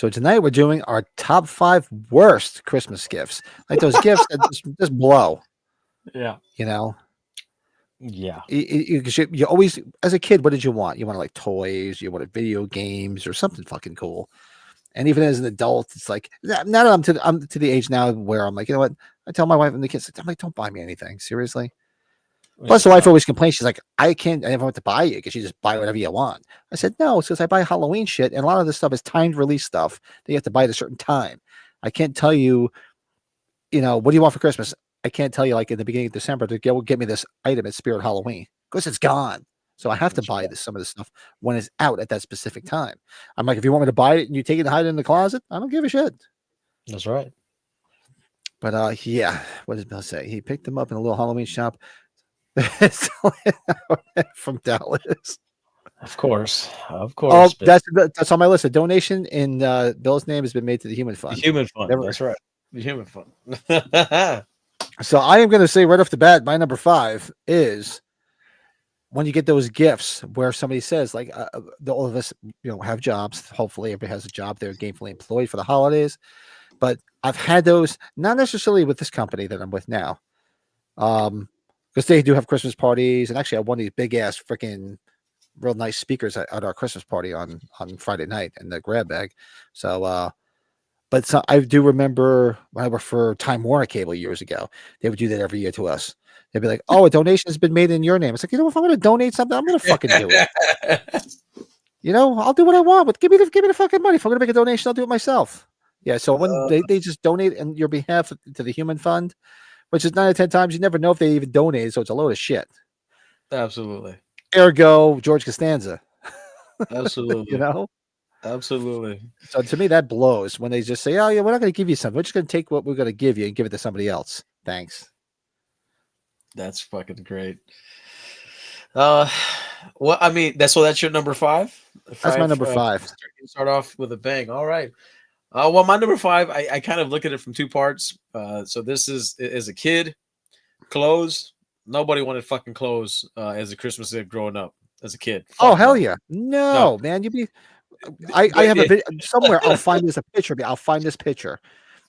So tonight we're doing our top 5 worst Christmas gifts. Like those gifts that just blow. Yeah. You know, Yeah. you always, as a kid, what did you want? You wanted like toys, you wanted video games, or something fucking cool. And even as an adult, it's like now that I'm to the age now where I'm like, you know what? I tell my wife and the kids, I'm like, don't buy me anything. Seriously. Plus, the wife always complains. She's like, I never want to buy you because you just buy whatever you want. I said, no, it's because I buy Halloween shit. And a lot of this stuff is timed release stuff that you have to buy at a certain time. I can't tell you, what do you want for Christmas? I can't tell you, like, in the beginning of December to get me this item at Spirit Halloween because it's gone. So I have to buy some of this stuff when it's out at that specific time. I'm like, if you want me to buy it and you take it and hide it in the closet, I don't give a shit. That's right. But yeah, what did Bill say? He picked them up in a little Halloween shop from Dallas. Of course. Oh, that's on my list. A donation in Bill's name has been made to the Human Fund. The Human Fund. That's right. The Human Fund. So I am going to say right off the bat, my number 5 is when you get those gifts where somebody says, like, all of us, have jobs. Hopefully, everybody has a job. They're gainfully employed for the holidays. But I've had those, not necessarily with this company that I'm with now, because they do have Christmas parties. And actually, I won these big ass freaking real nice speakers at our Christmas party on Friday night in the grab bag. So, but I do remember when I worked for Time Warner Cable years ago, they would do that every year to us. They'd be like, "Oh, a donation has been made in your name." It's like, if I'm going to donate something, I'm going to fucking do it. I'll do what I want. But give me the fucking money. If I'm going to make a donation, I'll do it myself. Yeah. So when they just donate on your behalf to the Human Fund, which is 9 out of 10 times, you never know if they even donated. So it's a load of shit. Absolutely. Ergo, George Costanza. Absolutely. Absolutely. So to me, that blows when they just say, "Oh yeah, we're not going to give you something. We're just going to take what we're going to give you and give it to somebody else." Thanks. That's fucking great. Well, I mean, that's your number 5. That's my number 5. Start off with a bang. All right. Well, my number 5, I kind of look at it from 2 parts. So this is as a kid, clothes. Nobody wanted fucking clothes as a Christmas gift growing up as a kid. Oh hell yeah, no man, you be. I have a video somewhere. I'll find this picture. I'll find this picture.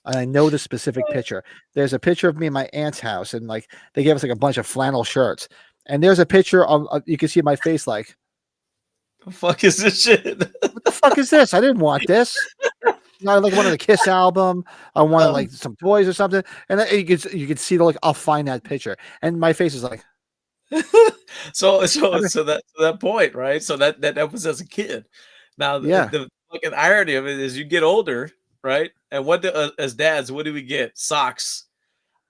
And I know the specific picture. There's a picture of me in my aunt's house, and like they gave us like a bunch of flannel shirts. And there's a picture of you can see my face. Like, the fuck is this shit? What the fuck is this? I didn't want this. I like one of the Kiss album. I wanted like some toys or something. And you could see the like. I'll find that picture, and my face is like. so that point, right? So that was as a kid. Now the fucking irony of it is you get older, right? And as dads, what do we get? Socks.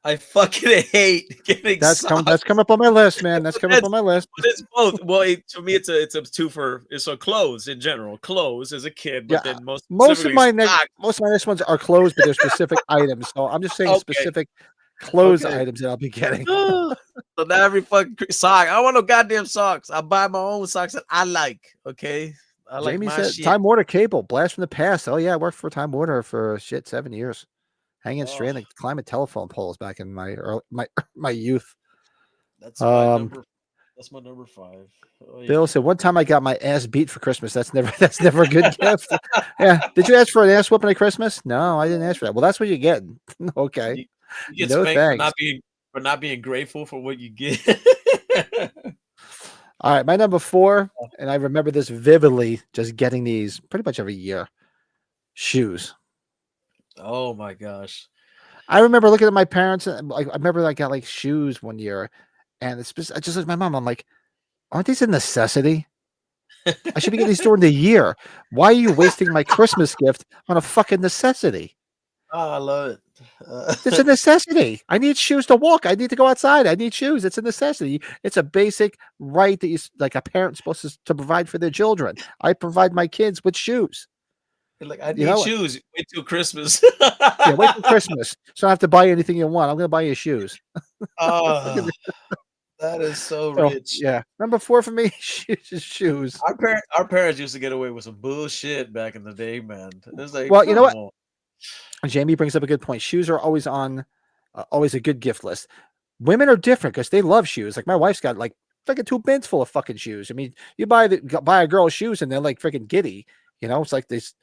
I fucking hate getting socks. That's come up on my list, man. That's come up on my list. But it's both. Well, to me, it's a twofer. It's clothes in general. Clothes as a kid, but then most of my next ones are clothes, but they're specific items. So I'm just saying specific clothes items that I'll be getting. So now every fucking sock, I want no goddamn socks. I buy my own socks that I like. Okay. Jamie said Time Warner Cable, blast from the past. Oh yeah, I worked for Time Warner for 7 years, hanging straight on the climate telephone poles back in my youth. That's my number 5. Oh, yeah. Bill said one time I got my ass beat for Christmas. That's never a good gift. Yeah. Did you ask for an ass whooping at Christmas? No, I didn't ask for that. Well, that's what you get. Okay. You get spanked for not being grateful for what you get. All right, my number 4, and I remember this vividly, just getting these pretty much every year. Shoes. Oh my gosh. I remember looking at my parents, and I remember I got like shoes one year, and it's just like my mom. I'm like, aren't these a necessity? I should be getting these during the year. Why are you wasting my Christmas gift on a fucking necessity? Oh, I love it. It's a necessity. I need shoes to walk. I need to go outside. I need shoes. It's a necessity. It's a basic right that like a parent's supposed to provide for their children. I provide my kids with shoes. Like I need shoes. Wait till Christmas. Yeah, wait till Christmas. So I don't have to buy anything you want. I'm going to buy you shoes. That is so rich. Yeah, number 4 for me, shoes. Our parents used to get away with some bullshit back in the day, man. It's like, well, you know what? Jamie brings up a good point. Shoes are always on, always a good gift list. Women are different because they love shoes. Like my wife's got like 2 bins full of fucking shoes. I mean, you buy a girl shoes and they're like freaking giddy. You know, it's like it's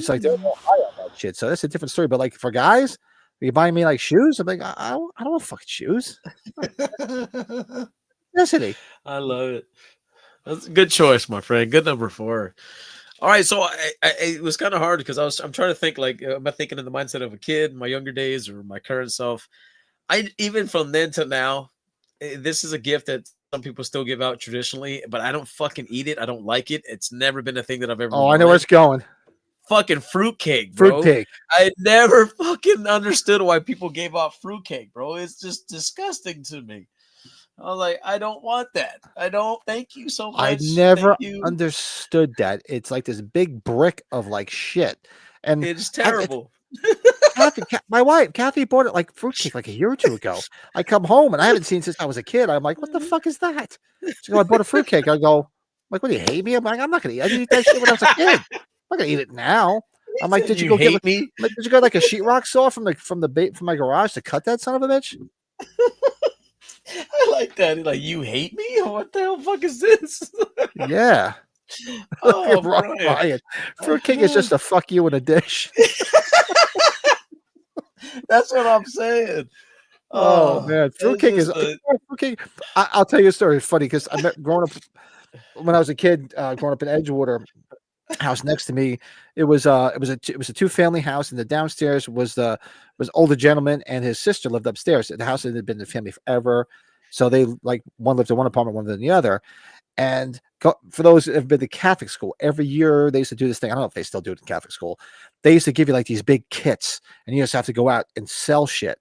like they're all high on that shit. So that's a different story. But like for guys, you buying me like shoes, I'm like, I don't want fucking shoes. Necessity. I love it. That's a good choice, my friend. Good number 4. All right, so it was kind of hard because I'm trying to think like, am I thinking in the mindset of a kid, my younger days, or my current self? I even from then to now, this is a gift that some people still give out traditionally, but I don't fucking eat it. I don't like it. It's never been a thing that I've ever Oh, I know where wanted. it's going. Fucking fruitcake, bro. Fruitcake. I never fucking understood why people gave out fruitcake, bro. It's just disgusting to me. I was like, I don't want that. I don't. Thank you so I much. Thank never you. understood that. It's like this big brick of like shit. And It's terrible. My wife, Kathy, bought it like fruitcake like a year or two ago. I come home and I haven't seen since I was a kid. I'm like, what the fuck is that? She goes, I bought a fruitcake. I go, like, what do you hate me? I'm like, I'm not gonna eat. I didn't eat that shit when I was a kid. I'm not gonna eat it now. I'm like, did you go hate me? like, did you go like a sheetrock saw from my garage to cut that son of a bitch? I like that. Like, you hate me? What the hell fuck is this? Yeah. Oh, Brian. Fruitcake is just a fuck you in a dish. That's what I'm saying. Oh man, fruitcake is fruitcake. I'll tell you a story. It's funny because I met growing up when I was a kid, growing up in Edgewater. House next to me, it was a 2-family house, and the downstairs was older gentleman and his sister lived upstairs. The house had been in the family forever, so they like one lived in one apartment, one lived in the other. And for those that have been to Catholic school, every year they used to do this thing. I don't know if they still do it in Catholic school. They used to give you like these big kits, and you just have to go out and sell shit.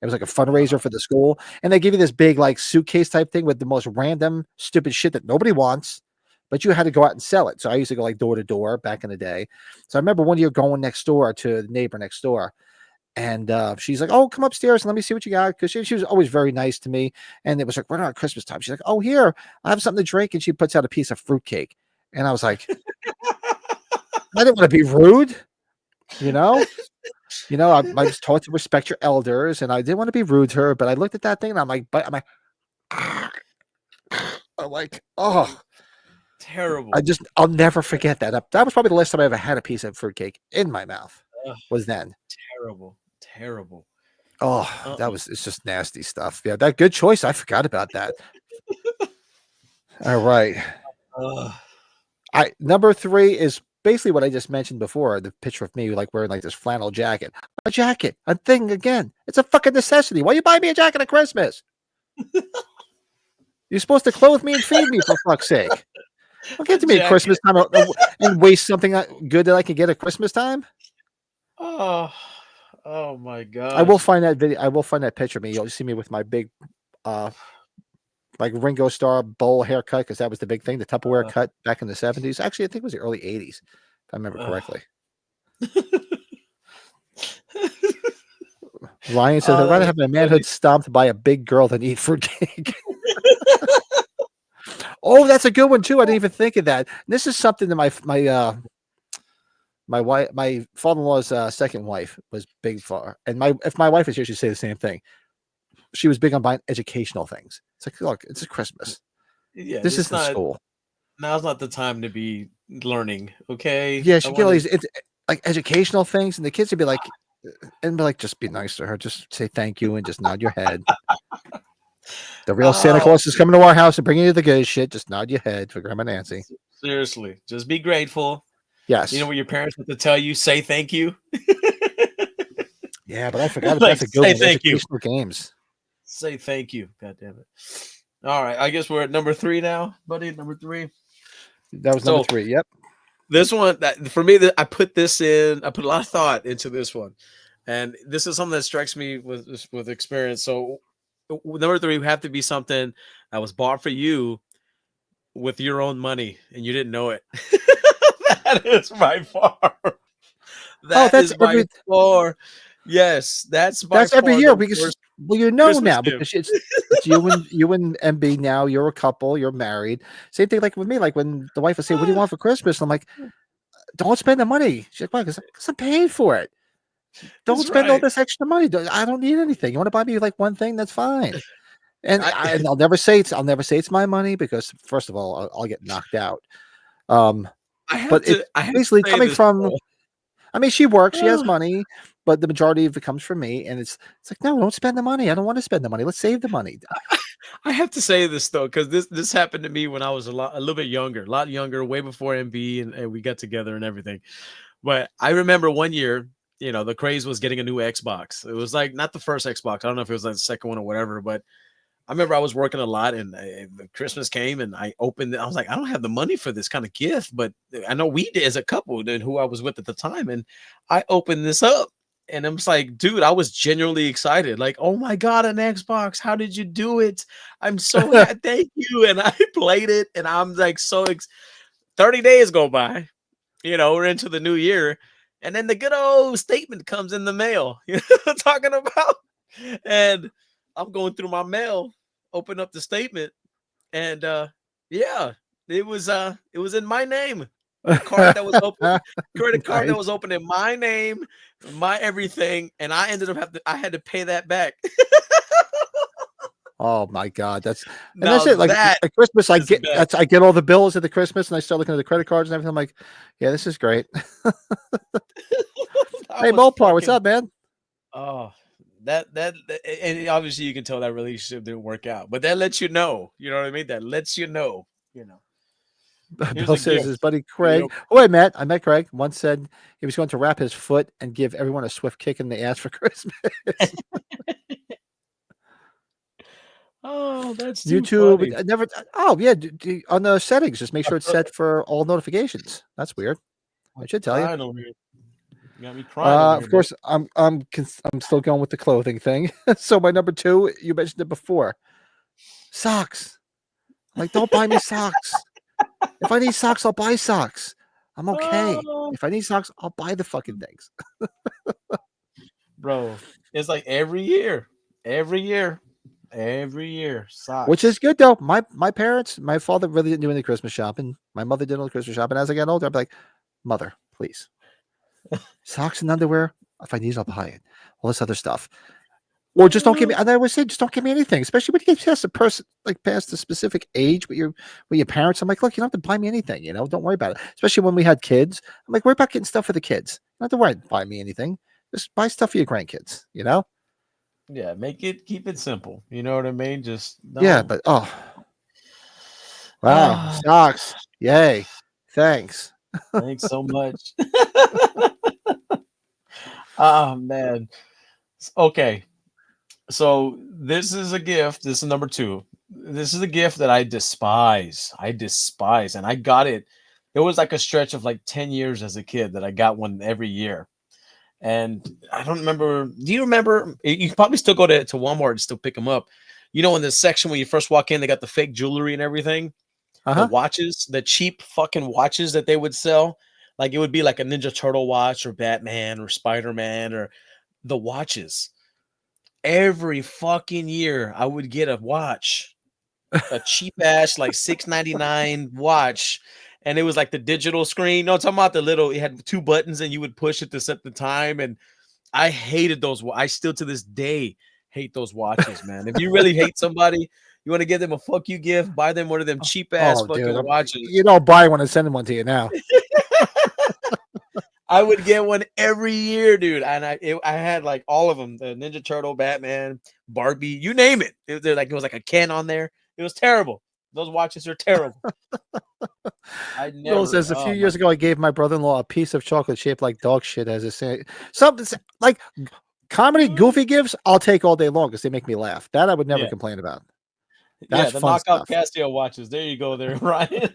It was like a fundraiser for the school, and they give you this big like suitcase type thing with the most random stupid shit that nobody wants, but you had to go out and sell it. So I used to go like door to door back in the day. So I remember one year going next door to the neighbor next door, and she's like, "Oh, come upstairs and let me see what you got," because she was always very nice to me. And it was like we're not at Christmas time. She's like, "Oh, here, I have something to drink," and she puts out a piece of fruitcake, and I was like, I didn't want to be rude, you know. I was taught to respect your elders, and I didn't want to be rude to her, but I looked at that thing and I'm like, oh, terrible. I'll never forget that. That was probably the last time I ever had a piece of fruitcake in my mouth. Was then. Terrible. Oh, it's just nasty stuff. Yeah, that good choice. I forgot about that. All right. Number 3 is basically what I just mentioned before, the picture of me like wearing like this flannel jacket. A jacket, a thing again. It's a fucking necessity. Why you buy me a jacket at Christmas? You're supposed to clothe me and feed me, for fuck's sake. Don't get to me at Christmas time and waste something good that I can get at Christmas time. Oh my god! I will find that video. I will find that picture of me. You'll see me with my big, like Ringo Starr bowl haircut, because that was the big thing, the Tupperware cut back in the 70s. Actually, I think it was the early 80s, if I remember correctly. Ryan says, I'd rather have my manhood stomped by a big girl than eat fruitcake. Oh, that's a good one too. I didn't even think of that. This is something that my wife, my father-in-law's second wife was big for, and if my wife is here, she'd say the same thing. She was big on buying educational things. It's like, look, it's a Christmas. Yeah, this isn't school. Now's not the time to be learning. Okay. Yeah, she get all these like educational things, and the kids would be like, just be nice to her, just say thank you, and just nod your head. The real Santa Claus is coming to our house and bringing you the good shit. Just nod your head for Grandma Nancy. Seriously, just be grateful. Yes. You know what your parents have to tell you? Say thank you. Yeah, but I forgot about that's a good one. Thank you. Games. Say thank you. God damn it. All right, I guess we're at number 3 now, buddy. Number 3. That was number 3. Yep. This one, for me, I put a lot of thought into this one, and this is something that strikes me with experience. So, number 3 would have to be something that was bought for you with your own money, and you didn't know it. That is by far. That's by far. Yes, that's every year because now because it's you and MB now. You're a couple. You're married. Same thing like with me. Like when the wife would say, "What do you want for Christmas?" I'm like, "Don't spend the money." She's like, "Why?" Because I'm paying for it. Don't spend all this extra money. I don't need anything. You want to buy me like one thing? That's fine. And I'll never say it's my money because first of all, I'll get knocked out. but it's I have to basically say coming this from. though. I mean, she works, she has Ah, money, but the majority of it comes from me, and it's like, no, don't spend the money. I don't want to spend the money. Let's save the money. I have to say this though, because this happened to me when I was a little bit younger, a lot younger, way before MB and we got together and everything. But I remember one year, the craze was getting a new Xbox. It was like not the first Xbox. I don't know if it was like the second one or whatever, but I remember I was working a lot and Christmas came and I opened it. I was like, I don't have the money for this kind of gift, but I know we did as a couple and who I was with at the time. And I opened this up and I'm just like, dude, I was genuinely excited. Like, oh my God, an Xbox. How did you do it? I'm so happy. Thank you. And I played it and I'm like, 30 days go by, we're into the new year. And then the good old statement comes in the mail, talking about, and I'm going through my mail, open up the statement, and yeah, it was in my name. A card that was open, credit card that Nice. was open in my name, my everything, and I ended up I had to pay that back. Oh my God, and Now that's it. Like that at Christmas, is the best. I get all the bills at the Christmas, and I start looking at the creddet cards and everything. I'm like, yeah, this is great. I Hey, was Mopar, what's fucking up, man? oh and obviously you can tell that relationship didn't work out, but that lets you know, you know what I mean? That lets you know, here's Bill a says his gift. buddy You Craig. know, Oh, I met Craig. Once said he was going to wrap his foot and give everyone a swift kick in the ass for Christmas. oh, that's too YouTube, funny. I never. Oh yeah, on the settings, just make sure it's set for all notifications. That's weird. I I'm should tell you. crying over here. You got me crying over here, Of bro. course, I'm still going with the clothing thing. So my number two, you mentioned it before, socks. I'm like, don't buy me socks. If I need socks, I'll buy socks. I'm okay. Oh, If I need socks, I'll buy the fucking things. bro, it's like every year, every year, every year, Which is socks. good though. My parents, my father really didn't do any Christmas shopping. My mother did all the Christmas shopping. As I got older, I'm like, mother, please, socks and underwear. If I need, I'll buy it. All this other stuff. Or just don't give me. And I always say, just don't give me anything, especially when you get past the person, like past the specific age with your parents. I'm like, look, you don't have to buy me anything. Don't worry about it. Especially when we had kids. I'm like, worry about getting stuff for the kids. You don't have to worry about buying me anything. Just buy stuff for your grandkids. Yeah, keep it simple. You know what I mean? Just Yeah, don't. but wow, Ah, socks. Yay, thanks. thanks so much. Oh man. Okay. So this is a gift. This is number two. This is a gift that I despise. I despise. And I got it. It was like a stretch of like 10 years as a kid that I got one every year. And I don't remember. Do you remember? You can probably still go to Walmart and still pick them up. In the section when you first walk in, they got the fake jewelry and everything. The Uh-huh. watches, the cheap fucking watches that they would sell. Like it would be like a Ninja Turtle watch or Batman or Spider-Man or the watches. Every fucking year I would get a watch, a cheap ass like 6.99 watch, and it was like the digital screen. No, I'm talking about the little. It had two buttons, and you would push it to set the time. And I hated those. I still to this day hate those watches, man. If you really hate somebody, you want to give them a fuck you gift, buy them one of them cheap ass Oh, dude, fucking watches. I'll buy one and send one to you now. I would get one every year, dude. And I had like all of them: the Ninja Turtle, Batman, Barbie, you name it. It was like a Ken on there. It was terrible. Those watches are terrible. I Bill never. says a few Oh my. years ago, I gave my brother-in-law a piece of chocolate shaped like dog shit as a say. Something like comedy, goofy gifts. I'll take all day long because they make me laugh. That I would never Yeah, complain about. yeah. That's The fun knockoff stuff. Casio watches. There you go, there, Ryan.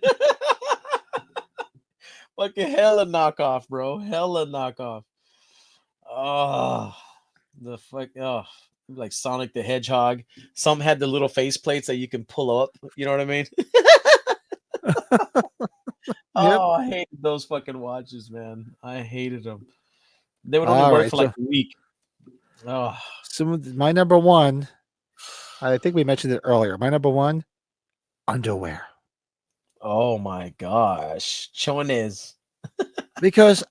Fucking hella knockoff, bro. Hella knockoff. Oh, the fuck. Oh, like Sonic the Hedgehog. Some had the little face plates that you can pull up. You know what I mean? Yep. Oh, I hated those fucking watches, man. I hated them. They would only All work right. for like a week. Oh, My number one. I think we mentioned it earlier. My number one, underwear, oh my gosh. Chones. because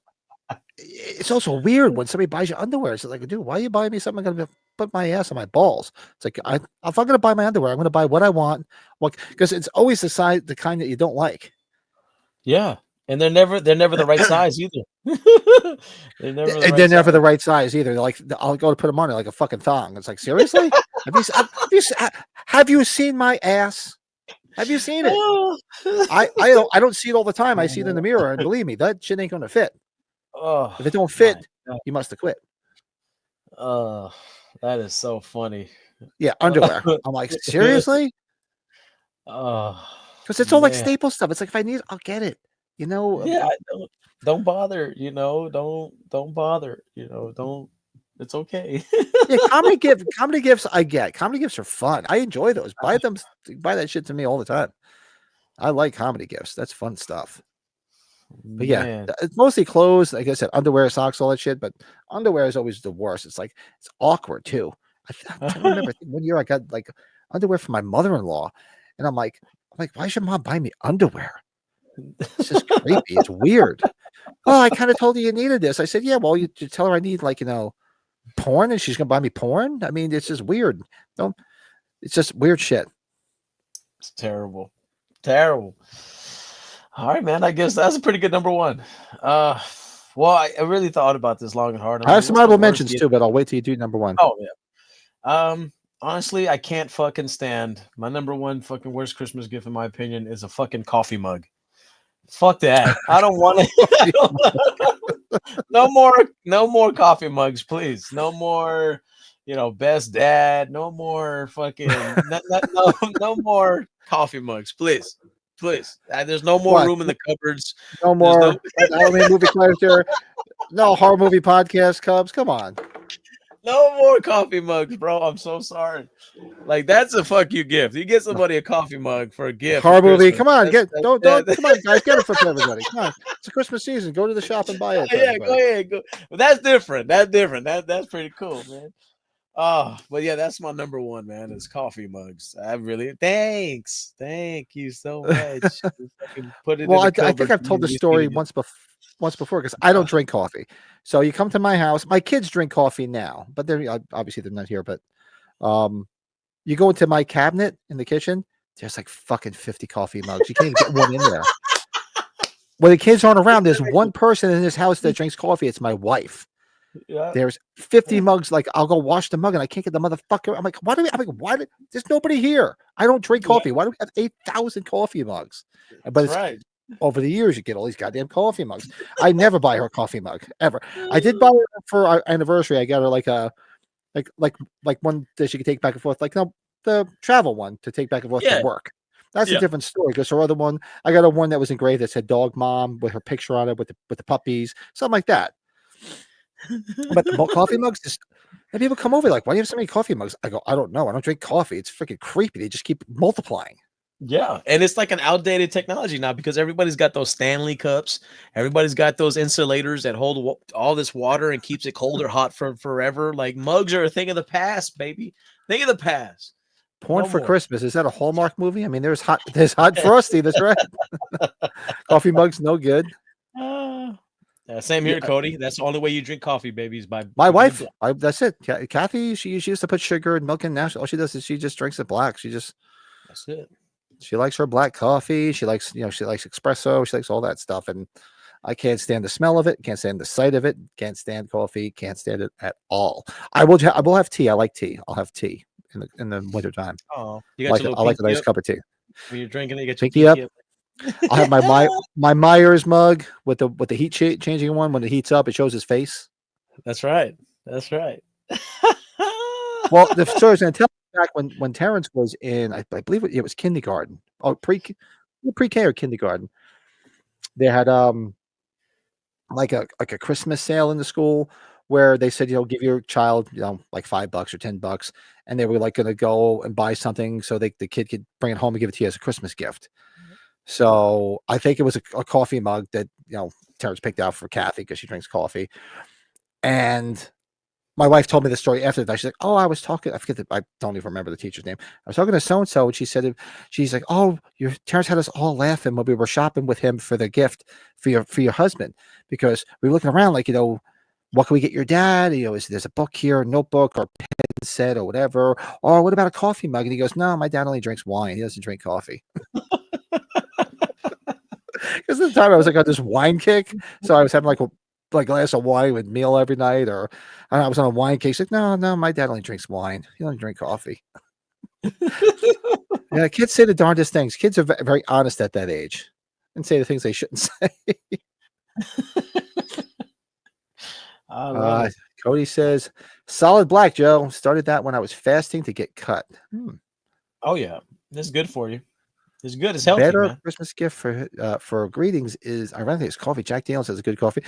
it's also weird when somebody buys you underwear. It's like, dude, why are you buying me something? I'm gonna put my ass on my balls. It's like, if I'm gonna buy my underwear, I'm gonna buy what I want. What, because it's always the kind that you don't like. Yeah. And they're never the right size either. They're never the And right they're never size. the right size either. They're like, I'll go to put them on it like a fucking thong. It's like, seriously? Have you seen my ass? Have you seen it? Oh. I don't see it all the time. I see it in the mirror, and believe me, that shit ain't gonna fit. Oh If it don't my fit, god. you must have quit. Oh, that is so funny. Yeah, underwear. I'm like, seriously? Oh Because it's all like man. staple stuff. It's like if I need it, I'll get it. You know, Yeah, don't bother, don't bother, don't it's okay. yeah, comedy gifts I get. Comedy gifts are fun. I enjoy those. Buy that shit to me all the time. I like comedy gifts. That's fun stuff. But yeah, Man. it's mostly clothes. Like I said, underwear, socks, all that shit. But underwear is always the worst. It's like it's awkward too. I'm trying to remember. I think one year I got like underwear from my mother-in-law, and I'm like, why should mom buy me underwear? It's just creepy. It's weird. Well, I kind of told you needed this. I said, yeah. Well, you tell her I need like porn, and she's gonna buy me porn. I mean, it's just weird. Don't. It's just weird shit. It's terrible. Terrible. All right, man. I guess that's a pretty good number one. Uh, well, I really thought about this long and hard. I'm I like, have some what's the honorable worst mentions gift? too, but I'll wait till you do number one. Oh yeah. Honestly, I can't fucking stand my number one fucking worst Christmas gift, in my opinion, is a fucking coffee mug. Fuck that. I don't want to. No more coffee mugs, please. No more, best dad. No more fucking, no more coffee mugs, please. Please. There's no more What? room in the cupboards. No There's no more Halloween movie character. No horror movie podcast. Cubs, come on. no more coffee mugs, bro. I'm so sorry. Like that's a fuck you gift. You get somebody a coffee mug for a gift for Horror movie. Christmas. Come on, That's don't come on, guys, get it for everybody. Come on, it's a Christmas season. Go to the shop and buy it for yeah, go everybody. ahead. Go. But that's different. That's different. That's pretty cool, man. Oh, but yeah, that's my number one, man. Is coffee mugs. I really thank you so much. You fucking put it Well, in the I think cupboard I've for me told to the be seen story again. once before because I Uh, don't drink coffee. So you come to my house. My kids drink coffee now, but they're obviously they're not here. But um, you go into my cabinet in the kitchen. There's like fucking 50 coffee mugs. You can't even get one in there. When the kids aren't around, there's one person in this house that drinks coffee. It's my wife. yeah, There's 50 mugs. Like I'll go wash the mug and I can't get the motherfucker. I'm like, there's nobody here. I don't drink yeah, coffee. Why do we have 8,000 coffee mugs? But that's it's right. over the years, you get all these goddamn coffee mugs. I never buy her a coffee mug ever. I did buy her for our anniversary. I got her like a like like like one that she could take back and forth, like no the travel one to take back and forth to Yeah, work. That's a yeah. different story because her other one, I got a one that was engraved that said "Dog Mom" with her picture on it with the puppies, something like that. But the coffee mugs, just and people come over like, "Why do you have so many coffee mugs?" I go, "I don't know. I don't drink coffee. It's freaking creepy. They just keep multiplying." Yeah, and it's like an outdated technology now because everybody's got those Stanley cups. Everybody's got those insulators that hold all this water and keeps it cold or hot for forever. Like mugs are a thing of the past, baby. Thing of the past. Porn No for more. Christmas, is that a Hallmark movie? I mean, there's Hot Frosty. That's right. Coffee mugs, no good. Ah. Yeah, same here, Yeah, Cody. That's the only way you drink coffee, baby, is by my keeping it wife. black. That's it. Kathy, she used to put sugar and milk in. Now all she does is she just drinks it black. That's it. She likes her black coffee. She likes she likes espresso. She likes all that stuff. And I can't stand the smell of it. Can't stand the sight of it. Can't stand coffee. Can't stand it at all. I will have tea. I like tea. I'll have tea in the wintertime. Oh, you got your little I like a pinky nice up cup of tea. when you're drinking it. You got your Pinky up. pinky up. I'll have my Myers mug with the heat changing one. When it heats up, it shows his face. That's right. That's right. Well, the story was going to tell you back when Terrence was in, I believe it was kindergarten. Oh, pre-K or kindergarten. They had like a Christmas sale in the school where they said, give your child, like $5 or $10, and they were like going to go and buy something so the kid could bring it home and give it to you as a Christmas gift. So I think it was a coffee mug that Terrence picked out for Kathy because she drinks coffee. And my wife told me the story after that. She's like, "Oh, I was talking. I forget I don't even remember the teacher's name. I was talking to so and so, and she said, she's like, oh, your Terrence had us all laughing when we were shopping with him for the gift for your husband because we were looking around like, what can we get your dad? There's a book here, a notebook, or pen set, or whatever. Or what about a coffee mug?" And he goes, "No, my dad only drinks wine. He doesn't drink coffee." Because Because at the time I was like on this wine kick, so I was having like a glass of wine with meal every night, or I was on a wine kick. She's like, no, my dad only drinks wine. He only drink coffee. Yeah, kids say the darndest things. Kids are very honest at that age, and say the things they shouldn't say. I love it. Cody says, "Solid black, Joe. Started that when I was fasting to get cut." Oh yeah, that's good for you. It's good. It's healthy, Better man. Christmas gift for greetings is ironically it's coffee. Jack Daniels has a good coffee.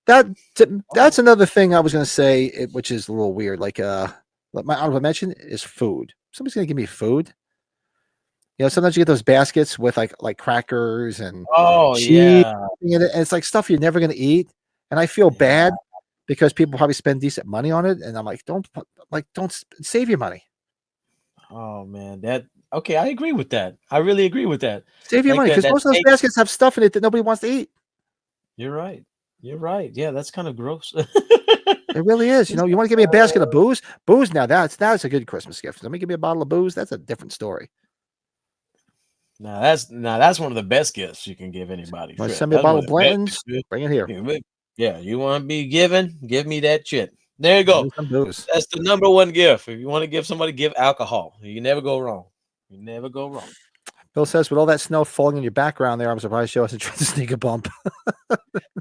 That's another thing I was going to say, which is a little weird. Like my honorable mention is food. Somebody's going to give me food. Sometimes you get those baskets with like crackers and cheese in it, and it's like stuff you're never going to eat. And I feel bad because people probably spend decent money on it, and I'm like, don't save your money. Oh man, okay. I agree with that. I really agree with that. Save your money because most of those baskets have stuff in it that nobody wants to eat. You're right. You're right. Yeah, that's kind of gross. It really is. You want to give me a basket of booze? Booze now that's a good Christmas gift. Let me give me a bottle of booze. That's a different story. Now that's one of the best gifts you can give anybody. Send me a bottle of Blanton's. Bring it here. Yeah, you want to be giving? Give me that shit. There you go. That's the number one gift. If you want to give somebody, give alcohol. You never go wrong. You never go wrong. Bill says, with all that snow falling in your background there, I'm surprised Joe hasn't tried to sneak a bump.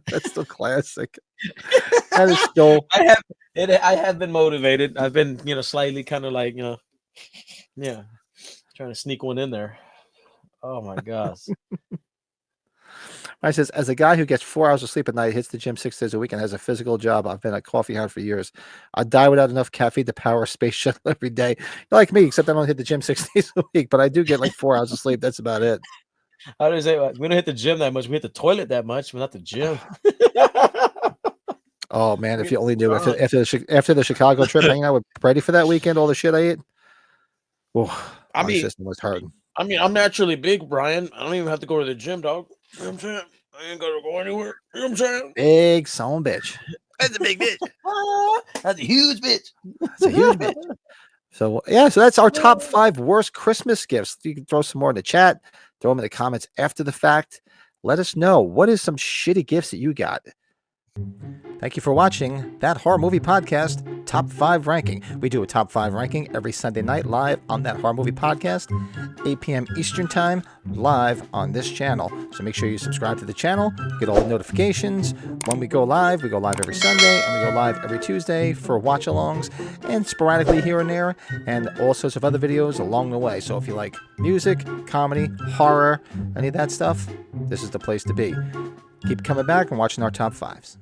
That's still classic. That is still. I have been motivated. I've been, slightly kind of like, trying to sneak one in there. Oh my gosh. I says, as a guy who gets 4 hours of sleep at night, hits the gym 6 days a week, and has a physical job, I've been a coffee hound for years. I die without enough caffeine to power a space shuttle every day. You're like me, except I don't hit the gym 6 days a week, but I do get like 4 hours of sleep. That's about it. How do you say? We don't hit the gym that much. We hit the toilet that much, but not the gym. Oh man, if you only knew after the Chicago trip, hanging out with Brady for that weekend, all the shit I ate. Oh, my system was hurting. I'm naturally big, Brian. I don't even have to go to the gym, dog. You know what I'm saying? I ain't gotta go anywhere. You know what I'm saying? Big son bitch. That's a big bitch. That's a huge bitch. That's a huge bitch. So that's our top 5 worst Christmas gifts. You can throw some more in the chat. Throw them in the comments after the fact. Let us know what is some shitty gifts that you got. Thank you for watching That Horror Movie Podcast Top 5 Ranking. We do a Top 5 ranking every Sunday night live on That Horror Movie Podcast, 8 p.m. Eastern Time, live on this channel. So make sure you subscribe to the channel, get all the notifications. When we go live every Sunday, and we go live every Tuesday for watch-alongs, and sporadically here and there, and all sorts of other videos along the way. So if you like music, comedy, horror, any of that stuff, this is the place to be. Keep coming back and watching our top 5s.